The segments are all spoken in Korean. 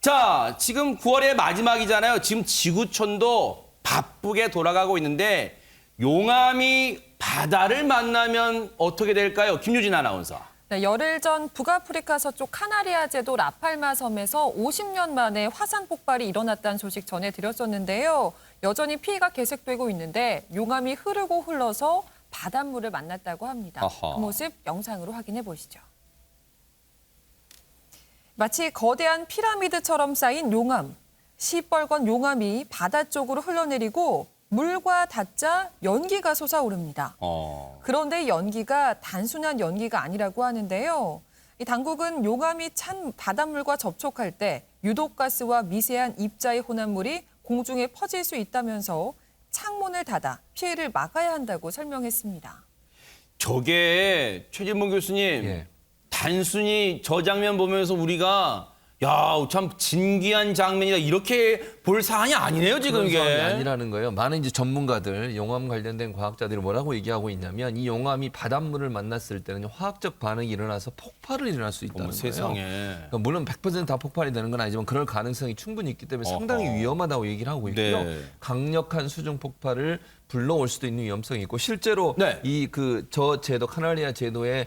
자, 지금 9월의 마지막이잖아요. 지금 지구촌도 바쁘게 돌아가고 있는데 용암이 바다를 만나면 어떻게 될까요? 김유진 아나운서. 네, 열흘 전 북아프리카 서쪽 카나리아 제도 라팔마 섬에서 50년 만에 화산 폭발이 일어났다는 소식 전해드렸었는데요. 여전히 피해가 계속되고 있는데 용암이 흐르고 흘러서 바닷물을 만났다고 합니다. 아하. 그 모습 영상으로 확인해 보시죠. 마치 거대한 피라미드처럼 쌓인 용암. 시뻘건 용암이 바다 쪽으로 흘러내리고 물과 닿자 연기가 솟아오릅니다. 그런데 이 연기가 단순한 연기가 아니라고 하는데요. 이 당국은 용암이 찬 바닷물과 접촉할 때 유독가스와 미세한 입자의 혼합물이 공중에 퍼질 수 있다면서 창문을 닫아 피해를 막아야 한다고 설명했습니다. 저게 최진봉 교수님, 예. 단순히 저 장면 보면서 우리가 야, 참 진기한 장면이다 이렇게 볼 사안이 아니네요, 지금 그런 이게. 상황이 아니라는 거예요. 많은 이제 전문가들, 용암 관련된 과학자들이 뭐라고 얘기하고 있냐면 이 용암이 바닷물을 만났을 때는 화학적 반응이 일어나서 폭발을 일어날 수 있다는 어머, 거예요. 세상에. 그러니까 물론 100%다 폭발이 되는 건 아니지만 그럴 가능성이 충분히 있기 때문에 상당히 어허. 위험하다고 얘기를 하고 있고요. 네. 강력한 수중 폭발을 불러올 수도 있는 위험성이 있고 실제로 네. 저 제도 카나리아 제도의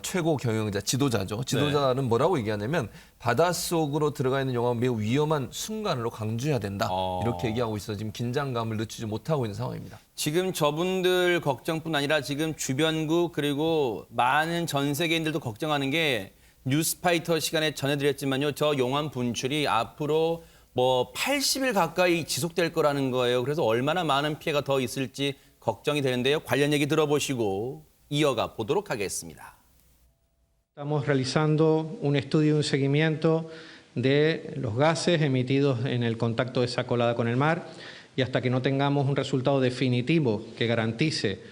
최고 경영자 지도자죠. 지도자는 뭐라고 얘기하냐면 바닷속으로 들어가 있는 용암은 매우 위험한 순간으로 강조해야 된다. 이렇게 얘기하고 있어 지금 긴장감을 늦추지 못하고 있는 상황입니다. 지금 저분들 걱정뿐 아니라 지금 주변국 그리고 많은 전 세계인들도 걱정하는 게 뉴스파이터 시간에 전해드렸지만요. 저 용암 분출이 앞으로 뭐 80일 가까이 지속될 거라는 거예요. 그래서 얼마나 많은 피해가 더 있을지 걱정이 되는데요. 관련 얘기 들어보시고 이어가 보도록 하겠습니다. Estamos realizando un estudio y un seguimiento de los gases emitidos en el contacto de esa colada con el mar y hasta que no tengamos un resultado definitivo que garantice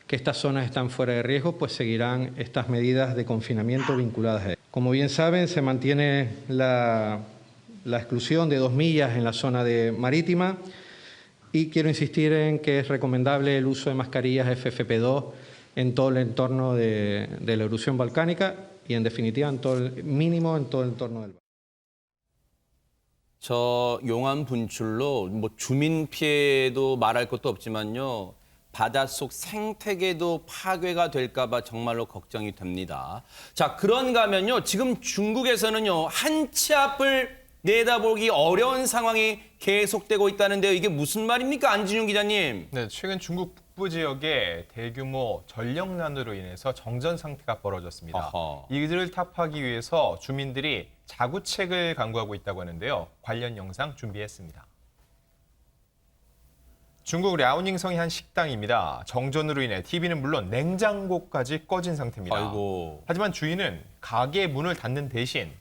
que estas zonas están fuera de riesgo, pues seguirán estas medidas de confinamiento vinculadas a ello. Como bien saben, se mantiene la exclusión de 2 millas en la zona marítima y quiero insistir en que es recomendable el uso de mascarillas FFP2 en todo el entorno de la erupción volcánica y en definitiva mínimo en todo el entorno del valle. 저 용암 분출로 뭐 주민 피해도 말할 것도 없지만요. 바닷속 생태계도 파괴가 될까 봐 정말로 걱정이 됩니다. 자, 그런가 하면요. 지금 중국에서는요. 한 치 앞을 내다보기 어려운 상황이 계속되고 있다는데요. 이게 무슨 말입니까? 안진용 기자님. 네, 최근 중국 북부 지역에 대규모 전력난으로 인해서 정전 상태가 벌어졌습니다. 아하. 이들을 타파하기 위해서 주민들이 자구책을 강구하고 있다고 하는데요. 관련 영상 준비했습니다. 중국 랴오닝성의 한 식당입니다. 정전으로 인해 TV는 물론 냉장고까지 꺼진 상태입니다. 아이고. 하지만 주인은 가게 문을 닫는 대신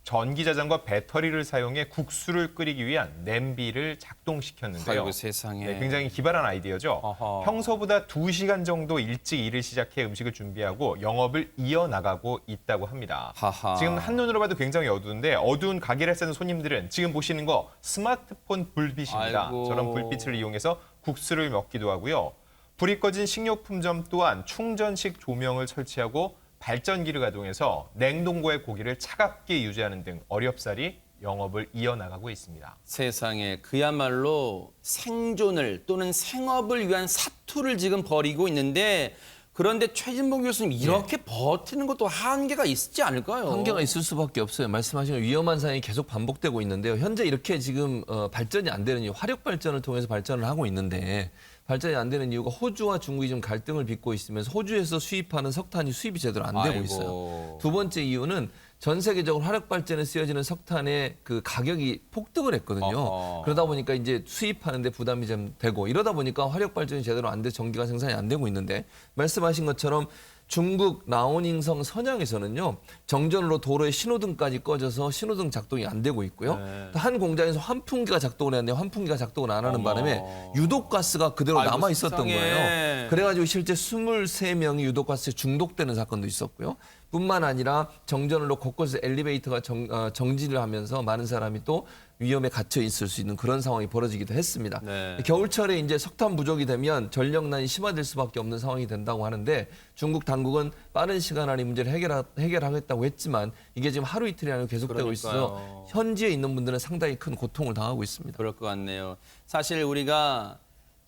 전기자전거 배터리를 사용해 국수를 끓이기 위한 냄비를 작동시켰는데요. 아이고 세상에. 네, 굉장히 기발한 아이디어죠. 아하. 평소보다 2시간 정도 일찍 일을 시작해 음식을 준비하고 영업을 이어나가고 있다고 합니다. 하하. 지금 한눈으로 봐도 굉장히 어두운데 어두운 가게를 쓰는 손님들은 지금 보시는 거 스마트폰 불빛입니다. 아이고. 저런 불빛을 이용해서 국수를 먹기도 하고요. 불이 꺼진 식료품점 또한 충전식 조명을 설치하고 발전기를 가동해서 냉동고의 고기를 차갑게 유지하는 등 어렵사리 영업을 이어나가고 있습니다. 세상에 그야말로 생존을 또는 생업을 위한 사투를 지금 벌이고 있는데 그런데 최진봉 교수님 이렇게 버티는 것도 한계가 있지 않을까요? 한계가 있을 수밖에 없어요. 말씀하신 위험한 상황이 계속 반복되고 있는데요. 현재 이렇게 지금 발전이 안 되는 이유, 화력 발전을 통해서 발전을 하고 있는데 발전이 안 되는 이유가 호주와 중국이 좀 갈등을 빚고 있으면서 호주에서 수입하는 석탄이 수입이 제대로 안 되고 아이고. 있어요. 두 번째 이유는 전 세계적으로 화력 발전에 쓰여지는 석탄의 그 가격이 폭등을 했거든요. 어허. 그러다 보니까 이제 수입하는데 부담이 좀 되고 이러다 보니까 화력 발전이 제대로 안 돼 전기가 생산이 안 되고 있는데 말씀하신 것처럼 중국 라오닝성 선양에서는요 정전으로 도로의 신호등까지 꺼져서 신호등 작동이 안 되고 있고요. 네. 한 공장에서 환풍기가 작동을 했는데 환풍기가 작동을 안 하는 어머. 바람에 유독가스가 그대로 아이고, 남아 있었던 세상에. 거예요. 그래가지고 실제 23명이 유독가스에 중독되는 사건도 있었고요. 뿐만 아니라 정전으로 곳곳에 엘리베이터가 정지를 하면서 많은 사람이 또 위험에 갇혀 있을 수 있는 그런 상황이 벌어지기도 했습니다. 네. 겨울철에 이제 석탄 부족이 되면 전력난이 심화될 수밖에 없는 상황이 된다고 하는데 중국 당국은 빠른 시간 안에 문제를 해결하겠다고 했지만 이게 지금 하루 이틀이 아니고 계속되고 있어서 그러니까요. 현지에 있는 분들은 상당히 큰 고통을 당하고 있습니다. 그럴 것 같네요. 사실 우리가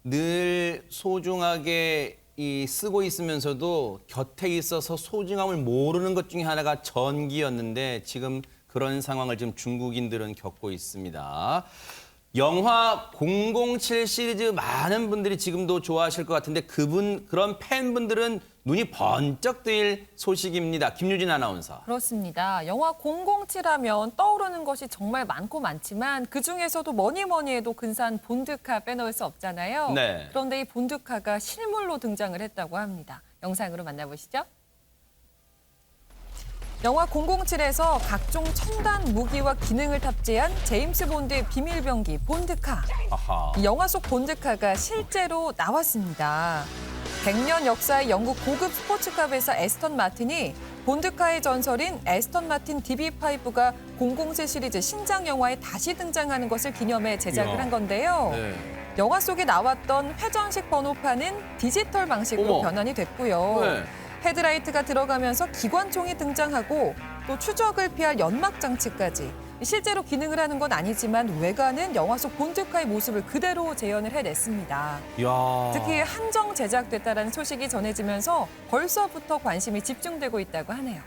늘 소중하게 쓰고 있으면서도 곁에 있어서 소중함을 모르는 것 중에 하나가 전기였는데 지금 그런 상황을 지금 중국인들은 겪고 있습니다. 영화 007 시리즈 많은 분들이 지금도 좋아하실 것 같은데 그런 팬분들은 눈이 번쩍 뜨일 소식입니다. 김유진 아나운서. 그렇습니다. 영화 007 하면 떠오르는 것이 정말 많고 많지만 그중에서도 뭐니 해도 근사한 본드카 빼놓을 수 없잖아요. 네. 그런데 이 본드카가 실물로 등장을 했다고 합니다. 영상으로 만나보시죠. 영화 007에서 각종 첨단 무기와 기능을 탑재한 제임스 본드의 비밀병기 본드카. 아하. 이 영화 속 본드카가 실제로 나왔습니다. 100년 역사의 영국 고급 스포츠카 회사 에스턴 마틴이 본드카의 전설인 에스턴 마틴 DB5가 007 시리즈 신작 영화에 다시 등장하는 것을 기념해 제작을 이야. 한 건데요. 네. 영화 속에 나왔던 회전식 번호판은 디지털 방식으로 어머. 변환이 됐고요. 네. 헤드라이트가 들어가면서 기관총이 등장하고 또 추적을 피할 연막 장치까지. 실제로 기능을 하는 건 아니지만 외관은 영화 속 본드카의 모습을 그대로 재현을 해냈습니다. 이야. 특히 한정 제작됐다는 소식이 전해지면서 벌써부터 관심이 집중되고 있다고 하네요.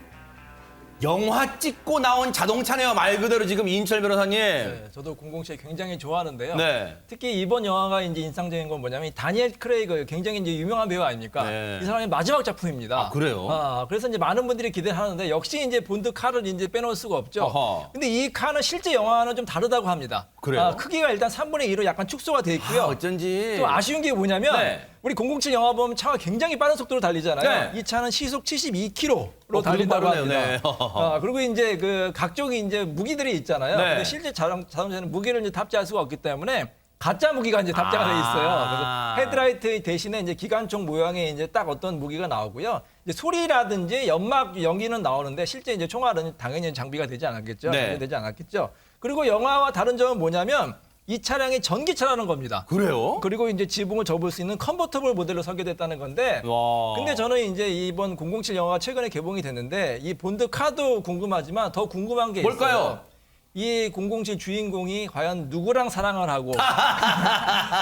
영화 찍고 나온 자동차네요. 말 그대로 지금 이인철 변호사님. 네, 저도 007 굉장히 좋아하는데요. 네. 특히 이번 영화가 이제 인상적인 건 뭐냐면 다니엘 크레이그 굉장히 이제 유명한 배우 아닙니까? 네. 이 사람의 마지막 작품입니다. 아, 그래요? 그래서 이제 많은 분들이 기대를 하는데 역시 이제 본드 카를 이제 빼놓을 수가 없죠. 어허. 근데 이 카는 실제 영화는 좀 다르다고 합니다. 그래요? 크기가 일단 3분의 2로 약간 축소가 돼 있고요. 어쩐지. 또 아쉬운 게 뭐냐면 네. 우리 007 영화 보면 차가 굉장히 빠른 속도로 달리잖아요. 네. 이 차는 시속 72km로 그래도 달린다고 빠르네요. 합니다. 네. 그리고 이제 그 각종 이제 무기들이 있잖아요. 네. 근데 실제 자동차는 무기를 이제 탑재할 수가 없기 때문에 가짜 무기가 이제 탑재가 돼 있어요. 그래서 헤드라이트 대신에 이제 기관총 모양의 이제 딱 어떤 무기가 나오고요. 이제 소리라든지 연막 연기는 나오는데 실제 이제 총알은 당연히 장비가 되지 않았겠죠. 네. 장비되지 않았겠죠. 그리고 영화와 다른 점은 뭐냐면 이 차량이 전기차라는 겁니다. 그래요? 그리고 이제 지붕을 접을 수 있는 컨버터블 모델로 설계됐다는 건데 와. 근데 저는 이제 이번 007 영화가 최근에 개봉이 됐는데 이 본드 카도 궁금하지만 더 궁금한 게 뭘까요? 있어요. 이 007 주인공이 과연 누구랑 사랑을 하고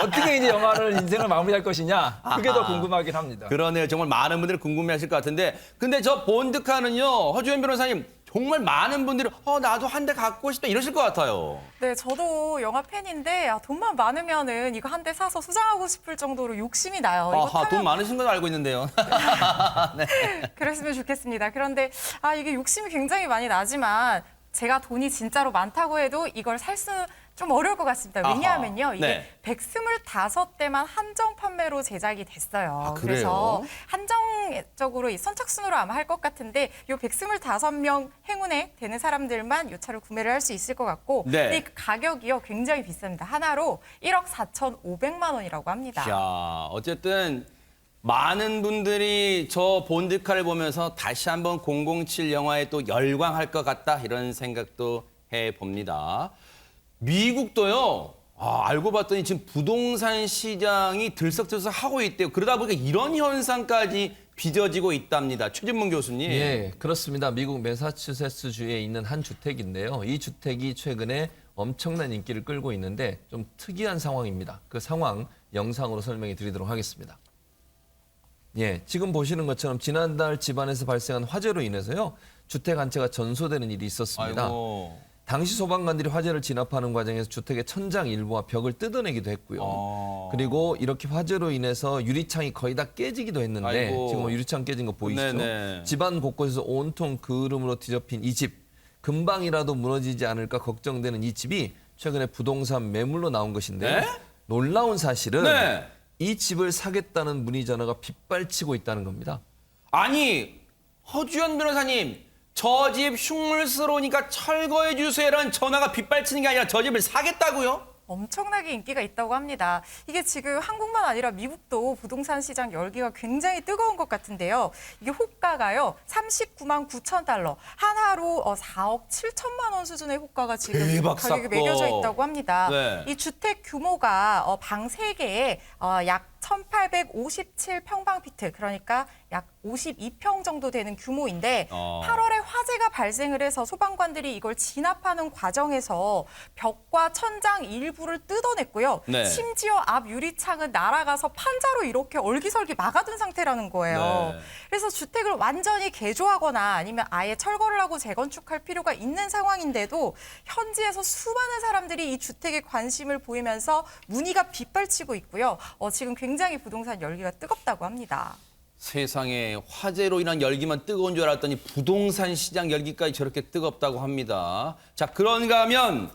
어떻게 이제 영화를 인생을 마무리할 것이냐 그게 더 궁금하긴 합니다. 그러네요. 정말 많은 분들이 궁금해하실 것 같은데, 근데 저 본드카는요, 허주현 변호사님 정말 많은 분들이 나도 한 대 갖고 싶다 이러실 것 같아요. 네, 저도 영화 팬인데 돈만 많으면은 이거 한 대 사서 소장하고 싶을 정도로 욕심이 나요. 이거 아하, 돈 타면 많으신 건 알고 있는데요. 그랬으면 좋겠습니다. 그런데 이게 욕심이 굉장히 많이 나지만 제가 돈이 진짜로 많다고 해도 이걸 살 수 좀 어려울 것 같습니다. 왜냐하면요. 아하, 이게 네. 125대만 한정 판매로 제작이 됐어요. 아, 그래요? 그래서 한정적으로 이 선착순으로 아마 할 것 같은데 이 125명 행운에 되는 사람들만 이 차를 구매를 할 수 있을 것 같고 네. 근데 이 가격이요. 굉장히 비쌉니다. 하나로 1억 4,500만 원이라고 합니다. 자, 어쨌든 많은 분들이 저 본드카를 보면서 다시 한번 007 영화에 또 열광할 것 같다 이런 생각도 해봅니다. 미국도요. 알고 봤더니 지금 부동산 시장이 들썩들썩하고 있대요. 그러다 보니까 이런 현상까지 빚어지고 있답니다. 최진문 교수님. 예, 그렇습니다. 미국 매사추세츠주에 있는 한 주택인데요. 이 주택이 최근에 엄청난 인기를 끌고 있는데 좀 특이한 상황입니다. 그 상황 영상으로 설명해 드리도록 하겠습니다. 예, 지금 보시는 것처럼 지난달 집안에서 발생한 화재로 인해서요. 주택 한 채가 전소되는 일이 있었습니다. 아이고. 당시 소방관들이 화재를 진압하는 과정에서 주택의 천장 일부와 벽을 뜯어내기도 했고요. 그리고 이렇게 화재로 인해서 유리창이 거의 다 깨지기도 했는데 아이고. 지금 유리창 깨진 거 보이시죠? 네네. 집안 곳곳에서 온통 그름으로 뒤덮인 이 집. 금방이라도 무너지지 않을까 걱정되는 이 집이 최근에 부동산 매물로 나온 것인데 네? 놀라운 사실은 네. 이 집을 사겠다는 문의 전화가 빗발치고 있다는 겁니다. 아니, 허주현 변호사님, 저 집 흉물스러우니까 철거해 주세요라는 전화가 빗발치는 게 아니라 저 집을 사겠다고요? 엄청나게 인기가 있다고 합니다. 이게 지금 한국만 아니라 미국도 부동산 시장 열기가 굉장히 뜨거운 것 같은데요. 이게 호가가요 39만 9천 달러, 한 하루 4억 7천만 원 수준의 호가가 지금 대박 가격이 쌌고. 매겨져 있다고 합니다. 네. 이 주택 규모가 방 3개에 약 1,857평방피트, 그러니까 약 52평 정도 되는 규모인데 8월에 화재가 발생을 해서 소방관들이 이걸 진압하는 과정에서 벽과 천장 일부를 뜯어냈고요. 네. 심지어 앞 유리창은 날아가서 판자로 이렇게 얼기설기 막아둔 상태라는 거예요. 네. 그래서 주택을 완전히 개조하거나 아니면 아예 철거를 하고 재건축할 필요가 있는 상황인데도 현지에서 수많은 사람들이 이 주택에 관심을 보이면서 문의가 빗발치고 있고요. 지금 굉장히 부동산 열기가 뜨겁다고 합니다. 세상에 화재로 인한 열기만 뜨거운 줄 알았더니 부동산 시장 열기까지 저렇게 뜨겁다고 합니다. 자, 그런가 하면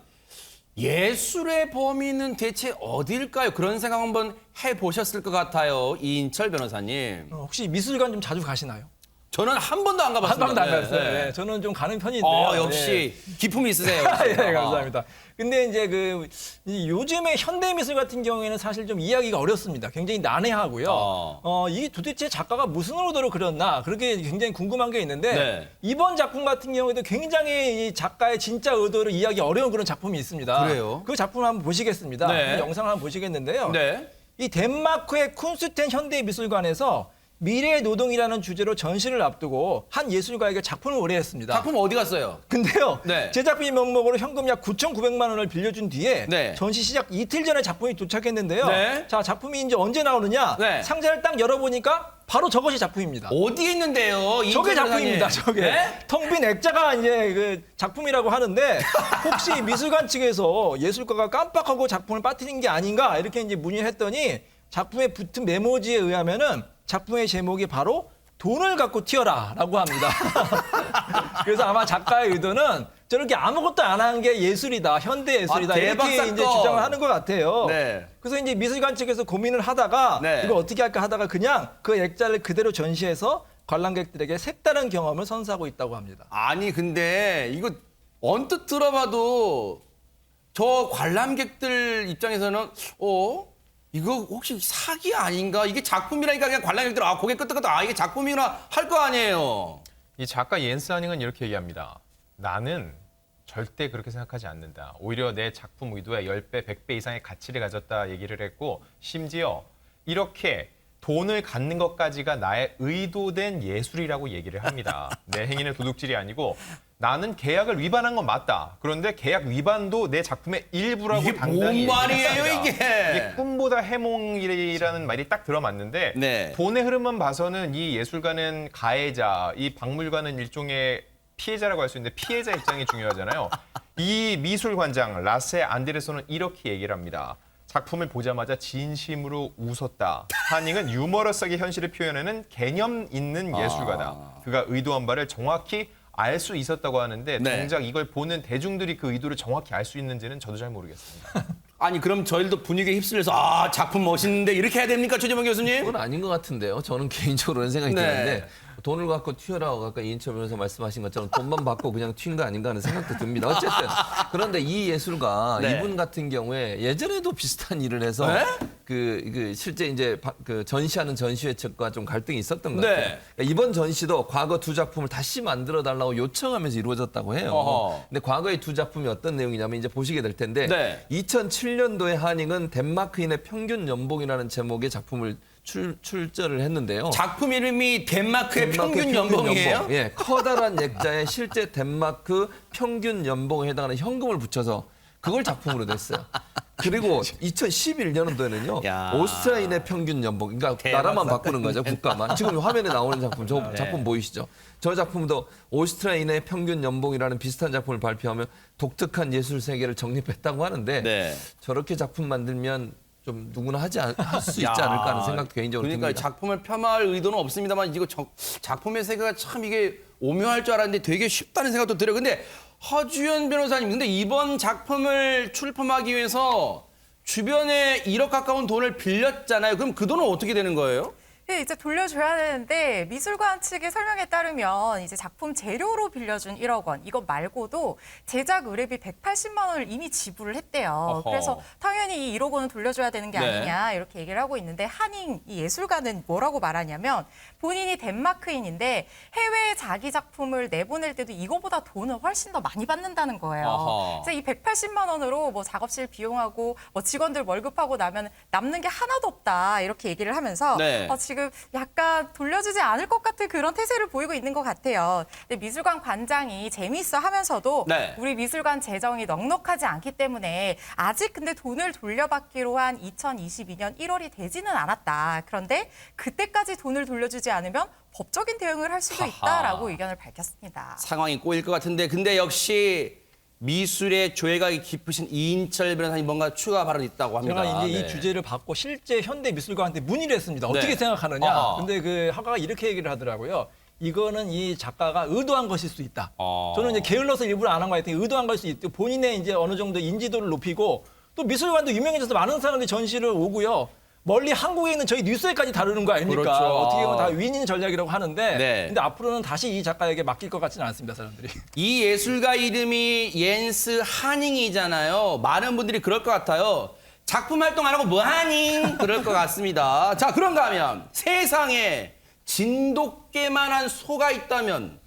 예술의 범위는 대체 어디일까요? 그런 생각 한번 해보셨을 것 같아요. 이인철 변호사님. 혹시 미술관 좀 자주 가시나요? 저는 한 번도 안 한 가봤습니다. 번도 안 갔어요. 네. 네, 저는 좀 가는 편인데요. 역시 기품이 있으세요. 예, 감사합니다. 근데 이제 이 요즘에 현대미술 같은 경우에는 사실 좀 이해하기가 어렵습니다. 굉장히 난해하고요. 이게 도대체 작가가 무슨 의도로 그렸나, 그렇게 굉장히 궁금한 게 있는데 네. 이번 작품 같은 경우에도 굉장히 이 작가의 진짜 의도를 이해하기 어려운 그런 작품이 있습니다. 그래요? 그 작품을 한번 보시겠습니다. 네. 그 영상을 한번 보시겠는데요. 네. 이 덴마크의 쿤스텐 현대미술관에서 미래의 노동이라는 주제로 전시를 앞두고 한 예술가에게 작품을 의뢰했습니다. 작품 어디 갔어요? 근데요, 네. 제작비 명목으로 현금 약 9,900만 원을 빌려준 뒤에 네. 전시 시작 이틀 전에 작품이 도착했는데요. 네. 자, 작품이 이제 언제 나오느냐? 네. 상자를 딱 열어보니까 바로 저것이 작품입니다. 어디에 있는데요? 저게 이인철 작품입니다. 변호사님? 저게 네? 텅 빈 액자가 이제 그 작품이라고 하는데 혹시 미술관 측에서 예술가가 깜빡하고 작품을 빠뜨린 게 아닌가 이렇게 이제 문의를 했더니 작품에 붙은 메모지에 의하면은 작품의 제목이 바로 돈을 갖고 튀어라라고 합니다. 그래서 아마 작가의 의도는 저렇게 아무것도 안 한 게 예술이다, 현대 예술이다 대박 이렇게 이제 사건. 주장을 하는 것 같아요. 네. 그래서 이제 미술관 측에서 고민을 하다가 네. 이거 어떻게 할까 하다가 그냥 그 액자를 그대로 전시해서 관람객들에게 색다른 경험을 선사하고 있다고 합니다. 아니 근데 이거 언뜻 들어봐도 저 관람객들 입장에서는 이거 혹시 사기 아닌가? 이게 작품이라니까 그냥 관람객들 고개 끄덕끄덕 이게 작품이구나 할 거 아니에요. 이 작가 옌스 하닝은 이렇게 얘기합니다. 나는 절대 그렇게 생각하지 않는다. 오히려 내 작품 의도에 10배, 100배 이상의 가치를 가졌다 얘기를 했고 심지어 이렇게 돈을 갖는 것까지가 나의 의도된 예술이라고 얘기를 합니다. 내 행위는 도둑질이 아니고 나는 계약을 위반한 건 맞다. 그런데 계약 위반도 내 작품의 일부라고 이게 당당히 뭔 말이에요, 얘기했습니다. 이게? 이게 꿈보다 해몽이라는 말이 딱 들어맞는데 네. 돈의 흐름만 봐서는 이 예술가는 가해자, 이 박물관은 일종의 피해자라고 할 수 있는데 피해자 입장이 중요하잖아요. 이 미술관장 라세 안데르손은 이렇게 얘기를 합니다. 작품을 보자마자 진심으로 웃었다. 하닝은 유머러스하게 현실을 표현하는 개념 있는 예술가다. 그가 의도한 바를 정확히 알 수 있었다고 하는데 네. 정작 이걸 보는 대중들이 그 의도를 정확히 알 수 있는지는 저도 잘 모르겠습니다. 아니 그럼 저희도 분위기에 휩쓸려서 작품 멋있는데 이렇게 해야 됩니까 최재범 교수님? 그건 아닌 것 같은데요. 저는 개인적으로 그런 생각이 네. 드는데 돈을 갖고 튀어라고 아까 이인철 변호사 말씀하신 것처럼 돈만 받고 그냥 튄 거 아닌가 하는 생각도 듭니다. 어쨌든 그런데 이 예술가 네. 이분 같은 경우에 예전에도 비슷한 일을 해서 네? 그 실제 이제 그 전시하는 전시회 측과 좀 갈등이 있었던 것 네. 같아요. 그러니까 이번 전시도 과거 두 작품을 다시 만들어 달라고 요청하면서 이루어졌다고 해요. 어허. 근데 과거의 두 작품이 어떤 내용이냐면 이제 보시게 될 텐데 네. 2007년도에 하닝은 덴마크인의 평균 연봉이라는 제목의 작품을 출전을 했는데요. 작품 이름이 덴마크의 평균 연봉이에요? 연봉. 예, 커다란 액자에 실제 덴마크 평균 연봉에 해당하는 현금을 붙여서 그걸 작품으로 냈어요. 그리고 2011년도에는요. 야. 오스트라인의 평균 연봉, 그러니까 대박 나라만 사건. 바꾸는 거죠, 국가만. 지금 화면에 나오는 작품, 저 작품 보이시죠? 저 작품도 오스트라인의 평균 연봉이라는 비슷한 작품을 발표하며 독특한 예술 세계를 정립했다고 하는데 네. 저렇게 작품 만들면 좀 누구나 할 수 있지 않을까 하는 생각도 개인적으로 그러니까 듭니다. 작품을 폄하할 의도는 없습니다만 이거 작품의 세계가 참 이게 오묘할 줄 알았는데 되게 쉽다는 생각도 들어요. 근데 허주연 변호사님, 근데 이번 작품을 출품하기 위해서 주변에 1억 가까운 돈을 빌렸잖아요. 그럼 그 돈은 어떻게 되는 거예요? 네, 이제 돌려줘야 되는데 미술관 측의 설명에 따르면 이제 작품 재료로 빌려준 1억 원 이것 말고도 제작 의뢰비 180만 원을 이미 지불을 했대요. 어허. 그래서 당연히 이 1억 원은 돌려줘야 되는 게 네. 아니냐 이렇게 얘기를 하고 있는데 한잉 이 예술가는 뭐라고 말하냐면 본인이 덴마크인인데 해외에 자기 작품을 내보낼 때도 이거보다 돈을 훨씬 더 많이 받는다는 거예요. 어허. 그래서 이 180만 원으로 뭐 작업실 비용하고 뭐 직원들 월급하고 나면 남는 게 하나도 없다 이렇게 얘기를 하면서 네. 지금 약간 돌려주지 않을 것 같은 그런 태세를 보이고 있는 것 같아요. 근데 미술관 관장이 재미있어 하면서도 네. 우리 미술관 재정이 넉넉하지 않기 때문에 아직 근데 돈을 돌려받기로 한 2022년 1월이 되지는 않았다. 그런데 그때까지 돈을 돌려주지 않으면 법적인 대응을 할 수도 있다라고 의견을 밝혔습니다. 상황이 꼬일 것 같은데 근데 역시 미술의 조예가 깊으신 이인철 변호사님 뭔가 추가 발언이 있다고 합니다. 제가 이제 네. 이 주제를 받고 실제 현대미술관한테 문의를 했습니다. 어떻게 네. 생각하느냐. 아하. 근데 그 학과가 이렇게 얘기를 하더라고요. 이거는 이 작가가 의도한 것일 수 있다. 저는 이제 게을러서 일부러 안 한 것 같아요. 의도한 것일 수 있고 본인의 이제 어느 정도 인지도를 높이고 또 미술관도 유명해져서 많은 사람들이 전시를 오고요. 멀리 한국에 있는 저희 뉴스에까지 다루는 거 아닙니까? 그렇죠. 어떻게 보면 다 윈윈 전략이라고 하는데 네. 근데 앞으로는 다시 이 작가에게 맡길 것 같지는 않습니다, 사람들이. 이 예술가 이름이 옌스 하닝이잖아요. 많은 분들이 그럴 것 같아요. 작품 활동 안 하고 뭐 하닝? 그럴 것 같습니다. 자, 그런가 하면 세상에 진돗개만한 소가 있다면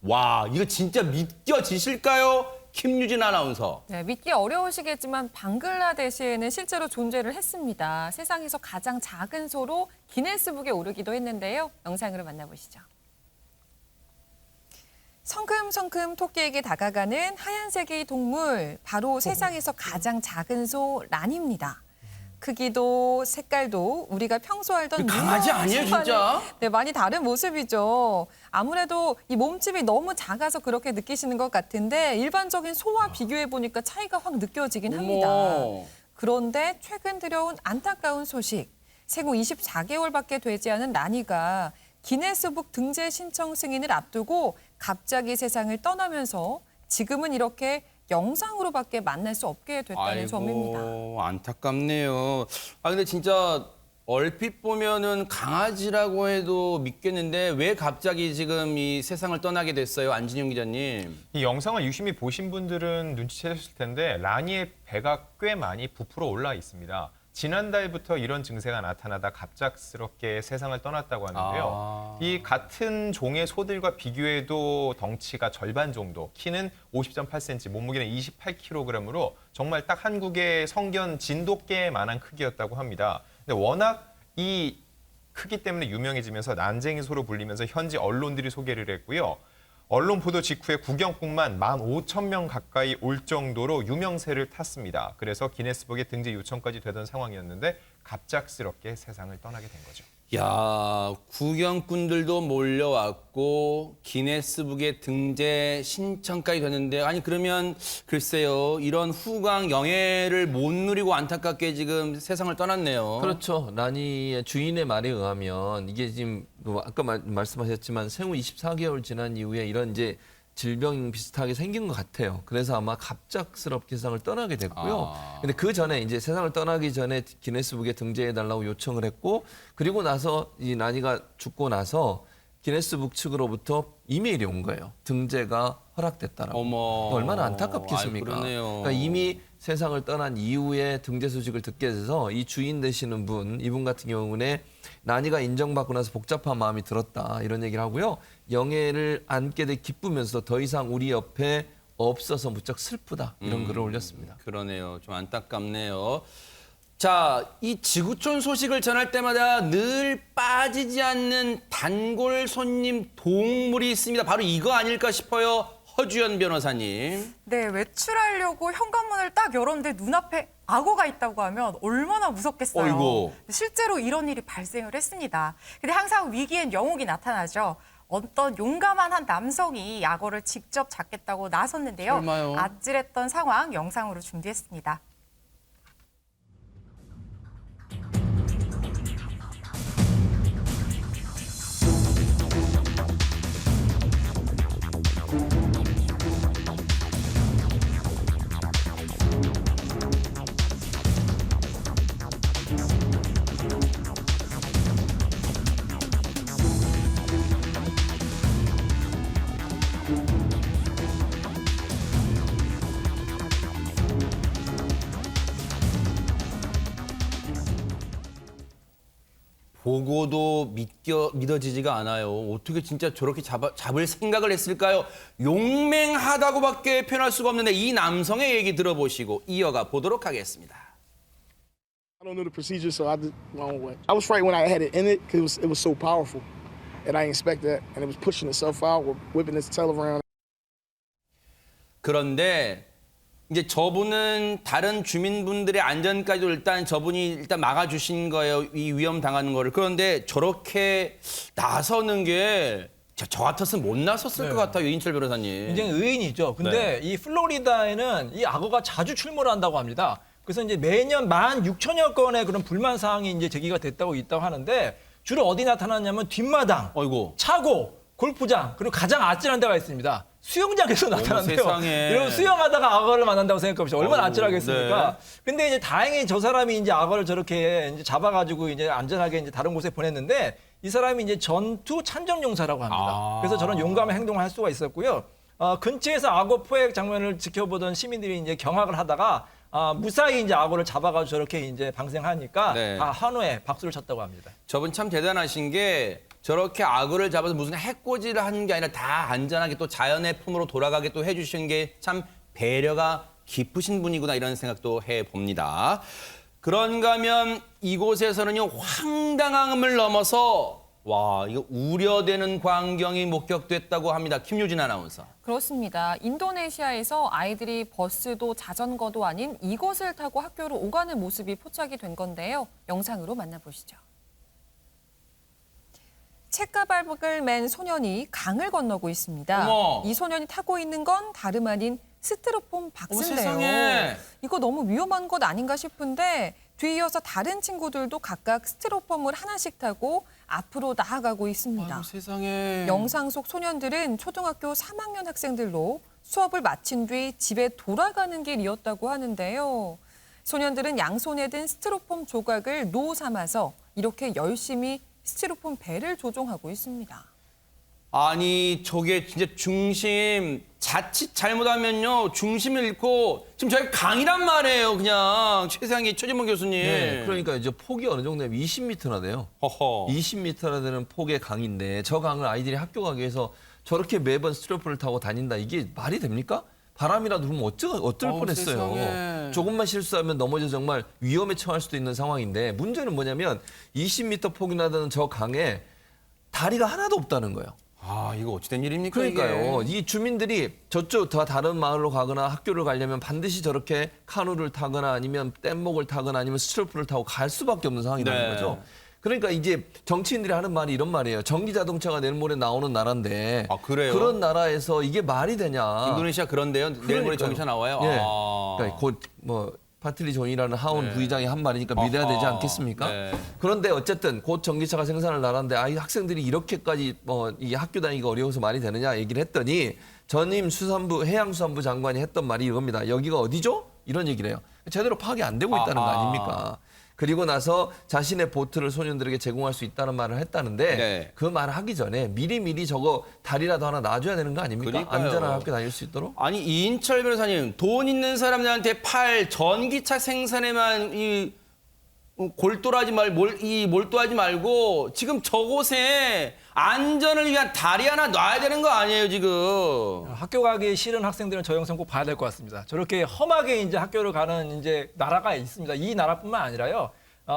와, 이거 진짜 믿겨지실까요? 김유진 아나운서. 네, 믿기 어려우시겠지만 방글라데시에는 실제로 존재를 했습니다. 세상에서 가장 작은 소로 기네스북에 오르기도 했는데요. 영상으로 만나보시죠. 성큼성큼 토끼에게 다가가는 하얀색의 동물, 바로 세상에서 가장 작은 소 란입니다. 크기도 색깔도 우리가 평소 알던 강아지 유명한 아니에요, 소와는 진짜? 네, 많이 다른 모습이죠. 아무래도 이 몸집이 너무 작아서 그렇게 느끼시는 것 같은데 일반적인 소와 비교해 보니까 차이가 확 느껴지긴 합니다. 어머. 그런데 최근 들여온 안타까운 소식. 생후 24개월밖에 되지 않은 라니가 기네스북 등재 신청 승인을 앞두고 갑자기 세상을 떠나면서 지금은 이렇게 영상으로밖에 만날 수 없게 됐다는 점입니다. 안타깝네요. 아 근데 진짜 얼핏 보면은 강아지라고 해도 믿겠는데 왜 갑자기 지금 이 세상을 떠나게 됐어요, 안진영 기자님? 이 영상을 유심히 보신 분들은 눈치채셨을 텐데 라니의 배가 꽤 많이 부풀어 올라 있습니다. 지난달부터 이런 증세가 나타나다 갑작스럽게 세상을 떠났다고 하는데요. 이 같은 종의 소들과 비교해도 덩치가 절반 정도, 키는 50.8cm, 몸무게는 28kg으로 정말 딱 한국의 성견 진돗개만한 크기였다고 합니다. 근데 워낙 이 크기 때문에 유명해지면서 난쟁이 소로 불리면서 현지 언론들이 소개를 했고요. 언론 보도 직후에 구경꾼만 15,000명 가까이 올 정도로 유명세를 탔습니다. 그래서 기네스북에 등재 요청까지 되던 상황이었는데 갑작스럽게 세상을 떠나게 된 거죠. 야, 구경꾼들도 몰려왔고 기네스북에 등재 신청까지 됐는데 아니 그러면 글쎄요. 이런 후광 영예를 못 누리고 안타깝게 지금 세상을 떠났네요. 그렇죠. 라니의 주인의 말에 의하면 이게 지금 아까 말씀하셨지만 생후 24개월 지난 이후에 이런 이제 질병 비슷하게 생긴 것 같아요. 그래서 아마 갑작스럽게 세상을 떠나게 됐고요. 근데 그 전에 이제 세상을 떠나기 전에 기네스북에 등재해달라고 요청을 했고, 그리고 나서 이 라니가 죽고 나서 기네스북 측으로부터 이메일이 온 거예요. 등재가 허락됐다라고. 어머. 얼마나 안타깝겠습니까? 아이, 그러네요. 그러니까 이미 세상을 떠난 이후에 등재 소식을 듣게 돼서 이 주인 되시는 분, 이분 같은 경우는 라니가 인정받고 나서 복잡한 마음이 들었다 이런 얘기를 하고요. 영예를 안게 돼 기쁘면서 더 이상 우리 옆에 없어서 무척 슬프다 이런 글을 올렸습니다. 그러네요. 좀 안타깝네요. 자, 이 지구촌 소식을 전할 때마다 늘 빠지지 않는 단골 손님 동물이 있습니다. 바로 이거 아닐까 싶어요. 허주연 변호사님. 네, 외출하려고 현관문을 딱 열었는데 눈앞에 악어가 있다고 하면 얼마나 무섭겠어요. 어이구. 실제로 이런 일이 발생을 했습니다. 근데 항상 위기엔 영웅이 나타나죠. 어떤 용감한 한 남성이 악어를 직접 잡겠다고 나섰는데요. 설마요? 아찔했던 상황 영상으로 준비했습니다. 보고도 믿어지지가 않아요. 어떻게 진짜 저렇게 잡을 생각을 했을까요? 용맹하다고밖에 표현할 수가 없는데 이 남성의 얘기 들어보시고 이어가 보도록 하겠습니다. I don't know the procedure, so I did wrong way. I was frightened when I had it in it because it was so powerful, and I didn't expect that, and it was pushing itself out, whipping its tail around. 그런데 이제 저분은 다른 주민분들의 안전까지도 일단 막아주신 거예요. 이 위험 당하는 거를. 그런데 저렇게 나서는 게 저 같았으면 못 나섰을 것 같아요. 이인철 변호사님. 굉장히 의인이죠. 근데 이 플로리다에는 이 악어가 자주 출몰을 한다고 합니다. 그래서 이제 매년 16,000여 건의 그런 불만 사항이 이제 제기가 있다고 하는데 주로 어디 나타나냐면 뒷마당, 어이고. 차고, 골프장, 그리고 가장 아찔한 데가 있습니다. 수영장에서 나타난대요. 세상에. 여러분 수영하다가 악어를 만난다고 생각해보시죠. 얼마나 어우, 아찔하겠습니까? 네. 근데 이제 다행히 저 사람이 이제 악어를 저렇게 이제 잡아가지고 이제 안전하게 이제 다른 곳에 보냈는데 이 사람이 이제 전투 찬정용사라고 합니다. 그래서 저런 용감한 행동을 할 수가 있었고요. 근처에서 악어 포획 장면을 지켜보던 시민들이 이제 경악을 하다가 무사히 이제 악어를 잡아가지고 저렇게 이제 방생하니까 네. 한호에 박수를 쳤다고 합니다. 저분 참 대단하신 게 저렇게 악어를 잡아서 무슨 해코지를 하는 게 아니라 다 안전하게 또 자연의 품으로 돌아가게 또 해주시는 게 참 배려가 깊으신 분이구나 이런 생각도 해봅니다. 그런가 하면 이곳에서는요 황당함을 넘어서 와 이거 우려되는 광경이 목격됐다고 합니다. 김유진 아나운서. 그렇습니다. 인도네시아에서 아이들이 버스도 자전거도 아닌 이것을 타고 학교로 오가는 모습이 포착이 된 건데요. 영상으로 만나보시죠. 책가방을 맨 소년이 강을 건너고 있습니다. 어머. 이 소년이 타고 있는 건 다름 아닌 스티로폼 박스인데요. 세상에. 이거 너무 위험한 것 아닌가 싶은데 뒤이어서 다른 친구들도 각각 스티로폼을 하나씩 타고 앞으로 나아가고 있습니다. 아유, 세상에. 영상 속 소년들은 초등학교 3학년 학생들로 수업을 마친 뒤 집에 돌아가는 길이었다고 하는데요. 소년들은 양손에 든 스티로폼 조각을 노 삼아서 이렇게 열심히 스티로폼 배를 조종하고 있습니다. 아니 저게 진짜 중심 자칫 잘못하면요 중심을 잃고 지금 저희 강이란 말이에요. 그냥 최상희 최진봉 교수님. 네, 그러니까 이제 폭이 어느 정도 되면 20m나 돼요. 허허. 20m나 되는 폭의 강인데 저 강을 아이들이 학교 가기 위해서 저렇게 매번 스티로폼을 타고 다닌다. 이게 말이 됩니까? 바람이라도 불면 어쩔 뻔했어요. 세상에. 조금만 실수하면 넘어져 정말 위험에 처할 수도 있는 상황인데 문제는 뭐냐면 20m 폭이나 되는 저 강에 다리가 하나도 없다는 거예요. 아 이거 어찌된 일입니까? 그러니까요. 이게? 이 주민들이 저쪽 더 다른 마을로 가거나 학교를 가려면 반드시 저렇게 카누를 타거나 아니면 뗏목을 타거나 아니면 스티로폼을 타고 갈 수밖에 없는 상황이라는 네. 거죠. 그러니까 이제 정치인들이 하는 말이 이런 말이에요. 전기 자동차가 내일 모레 나오는 나라인데 아, 그래요? 그런 나라에서 이게 말이 되냐. 인도네시아 그런데요. 내일 모레 그러니까요. 전기차 나와요. 예. 아. 그러니까 곧 뭐 파틀리 존이라는 하원 부의장이 한 말이니까 믿어야 되지 아하. 않겠습니까? 네. 그런데 어쨌든 곧 전기차가 생산을 나라는데 아이 학생들이 이렇게까지 이 학교 다니기가 어려워서 말이 되느냐 얘기를 했더니 전임 수산부 해양수산부 장관이 했던 말이 이겁니다. 여기가 어디죠? 이런 얘기를 해요. 제대로 파악이 안 되고 있다는 거 아하. 아닙니까? 그리고 나서 자신의 보트를 소년들에게 제공할 수 있다는 말을 했다는데 네. 그 말을 하기 전에 미리 저거 다리라도 하나 놔줘야 되는 거 아닙니까? 그러니까요. 안전한 학교 다닐 수 있도록. 아니 이인철 변호사님 돈 있는 사람들한테 팔 전기차 생산에만 이 몰두하지 말고 지금 저곳에 안전을 위한 다리 하나 놔야 되는 거 아니에요 지금? 학교 가기 싫은 학생들은 저 영상 꼭 봐야 될 것 같습니다. 저렇게 험하게 이제 학교를 가는 이제 나라가 있습니다. 이 나라뿐만 아니라요.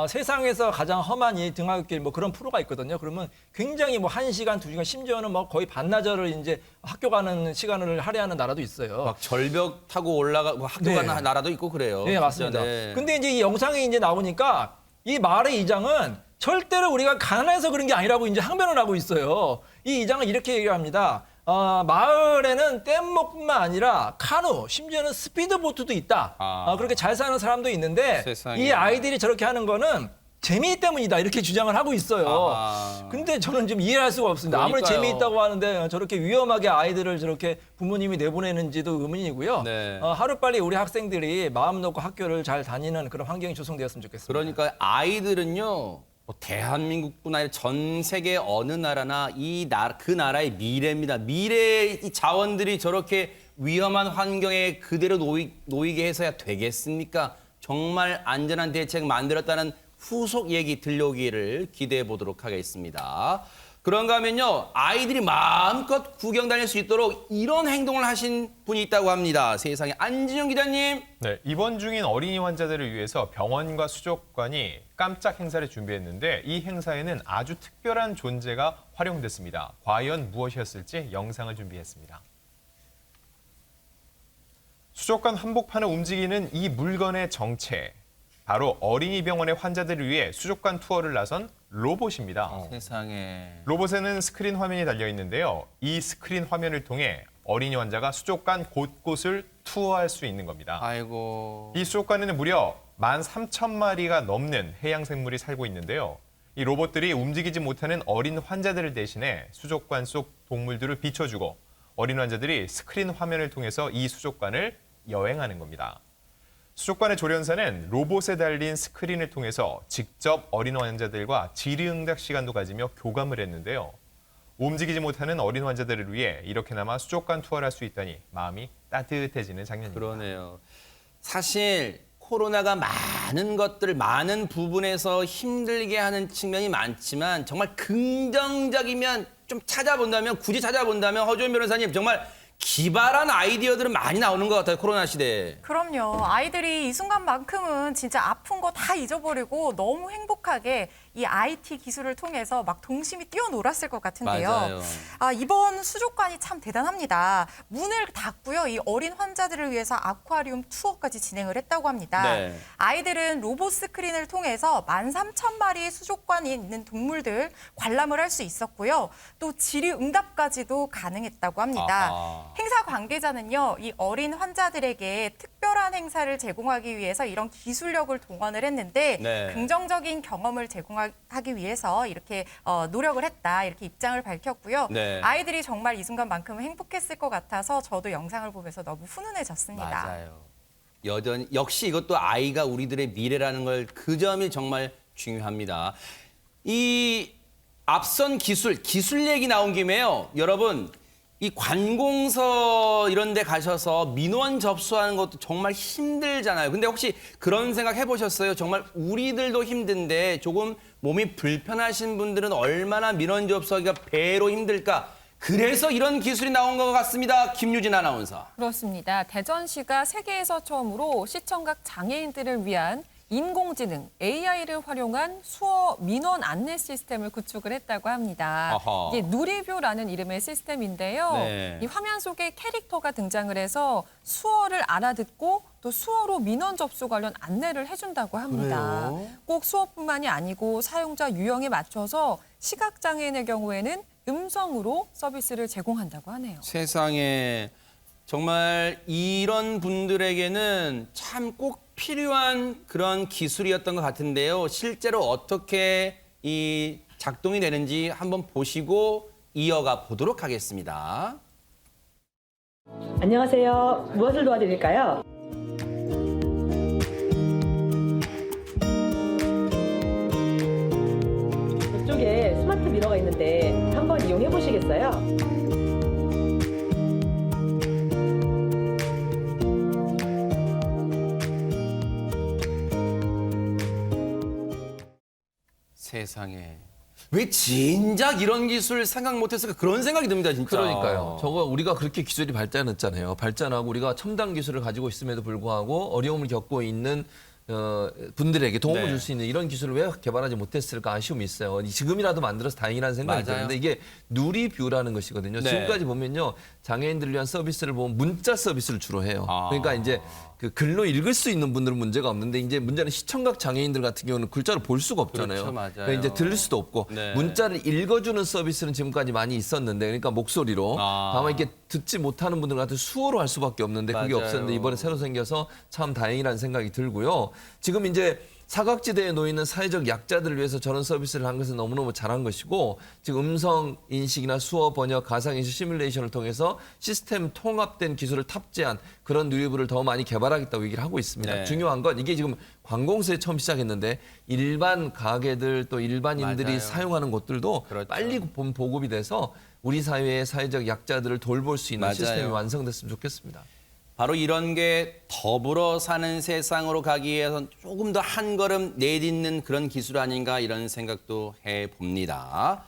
세상에서 가장 험한 이 등하굣길 뭐 그런 프로가 있거든요. 그러면 굉장히 뭐 1시간, 2시간 심지어는 뭐 거의 반나절을 이제 학교 가는 시간을 할애하는 나라도 있어요. 막 절벽 타고 올라가고 학교 네. 가는 나라도 있고 그래요. 네, 진짜, 맞습니다. 네. 근데 이제 이 영상이 이제 나오니까 이 마을의 이장은 절대로 우리가 가난해서 그런 게 아니라고 이제 항변을 하고 있어요. 이 이장은 이렇게 얘기합니다. 마을에는 뗏목뿐만 아니라 카누, 심지어는 스피드보트도 있다. 그렇게 잘 사는 사람도 있는데 세상에. 이 아이들이 저렇게 하는 거는 재미 때문이다 이렇게 주장을 하고 있어요. 아하. 근데 저는 좀 이해를 할 수가 없습니다. 아무리 그러니까요. 재미있다고 하는데 저렇게 위험하게 아이들을 저렇게 부모님이 내보내는지도 의문이고요. 네. 하루빨리 우리 학생들이 마음 놓고 학교를 잘 다니는 그런 환경이 조성되었으면 좋겠습니다. 그러니까 아이들은요. 뭐 대한민국뿐 아니라 전 세계 어느 나라나 그 나라의 미래입니다. 미래의 이 자원들이 저렇게 위험한 환경에 그대로 놓이게 해서야 되겠습니까? 정말 안전한 대책 만들었다는 후속 얘기 들려오기를 기대해 보도록 하겠습니다. 그런가 하면요, 아이들이 마음껏 구경 다닐 수 있도록 이런 행동을 하신 분이 있다고 합니다. 세상에. 안진영 기자님. 네, 입원 중인 어린이 환자들을 위해서 병원과 수족관이 깜짝 행사를 준비했는데 이 행사에는 아주 특별한 존재가 활용됐습니다. 과연 무엇이었을지 영상을 준비했습니다. 수족관 한복판을 움직이는 이 물건의 정체. 바로 어린이 병원의 환자들을 위해 수족관 투어를 나선 로봇입니다. 세상에. 로봇에는 스크린 화면이 달려 있는데요. 이 스크린 화면을 통해 어린이 환자가 수족관 곳곳을 투어할 수 있는 겁니다. 아이고. 이 수족관에는 무려 13,000마리가 넘는 해양 생물이 살고 있는데요. 이 로봇들이 움직이지 못하는 어린 환자들을 대신해 수족관 속 동물들을 비춰주고 어린 환자들이 스크린 화면을 통해서 이 수족관을 여행하는 겁니다. 수족관의 조련사는 로봇에 달린 스크린을 통해서 직접 어린 환자들과 질의응답 시간도 가지며 교감을 했는데요. 움직이지 못하는 어린 환자들을 위해 이렇게나마 수족관 투어를 할 수 있다니 마음이 따뜻해지는 장면입니다. 그러네요. 사실 코로나가 많은 부분에서 힘들게 하는 측면이 많지만 정말 긍정적이면 좀 찾아본다면, 굳이 찾아본다면 허주원 변호사님 정말 기발한 아이디어들은 많이 나오는 것 같아요, 코로나 시대에. 그럼요. 아이들이 이 순간만큼은 진짜 아픈 거 다 잊어버리고 너무 행복하게 이 IT 기술을 통해서 막 동심이 뛰어놀았을 것 같은데요. 맞아요. 이번 수족관이 참 대단합니다. 문을 닫고요. 이 어린 환자들을 위해서 아쿠아리움 투어까지 진행을 했다고 합니다. 네. 아이들은 로봇 스크린을 통해서 13,000마리의 수족관에 있는 동물들 관람을 할 수 있었고요. 또 질의응답까지도 가능했다고 합니다. 아하. 행사 관계자는요, 이 어린 환자들에게 특별한 행사를 제공하기 위해서 이런 기술력을 동원을 했는데 네. 긍정적인 경험을 제공하기 위해서 이렇게 노력을 했다, 이렇게 입장을 밝혔고요. 네. 아이들이 정말 이 순간만큼은 행복했을 것 같아서 저도 영상을 보면서 너무 훈훈해졌습니다. 맞아요. 역시 이것도 아이가 우리들의 미래라는 걸 그 점이 정말 중요합니다. 이 앞선 기술 얘기 나온 김에요. 여러분, 이 관공서 이런 데 가셔서 민원 접수하는 것도 정말 힘들잖아요. 근데 혹시 그런 생각 해보셨어요? 정말 우리들도 힘든데 조금 몸이 불편하신 분들은 얼마나 민원 접수하기가 배로 힘들까? 그래서 이런 기술이 나온 것 같습니다. 김유진 아나운서. 그렇습니다. 대전시가 세계에서 처음으로 시청각 장애인들을 위한 인공지능 AI를 활용한 수어 민원 안내 시스템을 구축을 했다고 합니다. 아하. 이게 누리뷰라는 이름의 시스템인데요. 네. 이 화면 속에 캐릭터가 등장을 해서 수어를 알아듣고 또 수어로 민원 접수 관련 안내를 해준다고 합니다. 그래요? 꼭 수어뿐만이 아니고 사용자 유형에 맞춰서 시각장애인의 경우에는 음성으로 서비스를 제공한다고 하네요. 세상에 정말 이런 분들에게는 참 꼭 필요한 그런 기술이었던 것 같은데요. 실제로 어떻게 이 작동이 되는지 한번 보시고 이어가 보도록 하겠습니다. 안녕하세요. 무엇을 도와드릴까요? 이쪽에 스마트 미러가 있는데 한번 이용해 보시겠어요? 세상에. 왜 진작 이런 기술 생각 못했을까 그런 생각이 듭니다, 진짜. 그러니까요. 저거 우리가 그렇게 기술이 발전했잖아요. 발전하고 우리가 첨단 기술을 가지고 있음에도 불구하고 어려움을 겪고 있는 분들에게 도움을 네. 줄 수 있는 이런 기술을 왜 개발하지 못했을까 아쉬움이 있어요. 지금이라도 만들어서 다행이라는 생각이 맞아요. 드는데 이게 누리뷰라는 것이거든요. 네. 지금까지 보면요. 장애인들을 위한 서비스를 보면 문자 서비스를 주로 해요. 아. 그러니까 이제 그 글로 읽을 수 있는 분들은 문제가 없는데 이제 문제는 시청각 장애인들 같은 경우는 글자를 볼 수가 없잖아요. 그렇죠, 맞아요. 그러니까 이제 들을 수도 없고 네. 문자를 읽어주는 서비스는 지금까지 많이 있었는데 그러니까 목소리로 아. 다만 이게 듣지 못하는 분들 같은 수어로 할 수밖에 없는데 그게 맞아요. 없었는데 이번에 새로 생겨서 참 다행이라는 생각이 들고요. 지금 이제 사각지대에 놓이는 사회적 약자들을 위해서 저런 서비스를 한 것은 너무너무 잘한 것이고 지금 음성 인식이나 수어 번역, 가상 인식 시뮬레이션을 통해서 시스템 통합된 기술을 탑재한 그런 누리부를 더 많이 개발하겠다고 얘기를 하고 있습니다. 네. 중요한 건 이게 지금 관공서에 처음 시작했는데 일반 가게들 또 일반인들이 맞아요. 사용하는 곳들도 그렇죠. 빨리 보급이 돼서 우리 사회의 사회적 약자들을 돌볼 수 있는 맞아요. 시스템이 완성됐으면 좋겠습니다. 바로 이런 게 더불어 사는 세상으로 가기 위해선 조금 더 한 걸음 내딛는 그런 기술 아닌가 이런 생각도 해봅니다.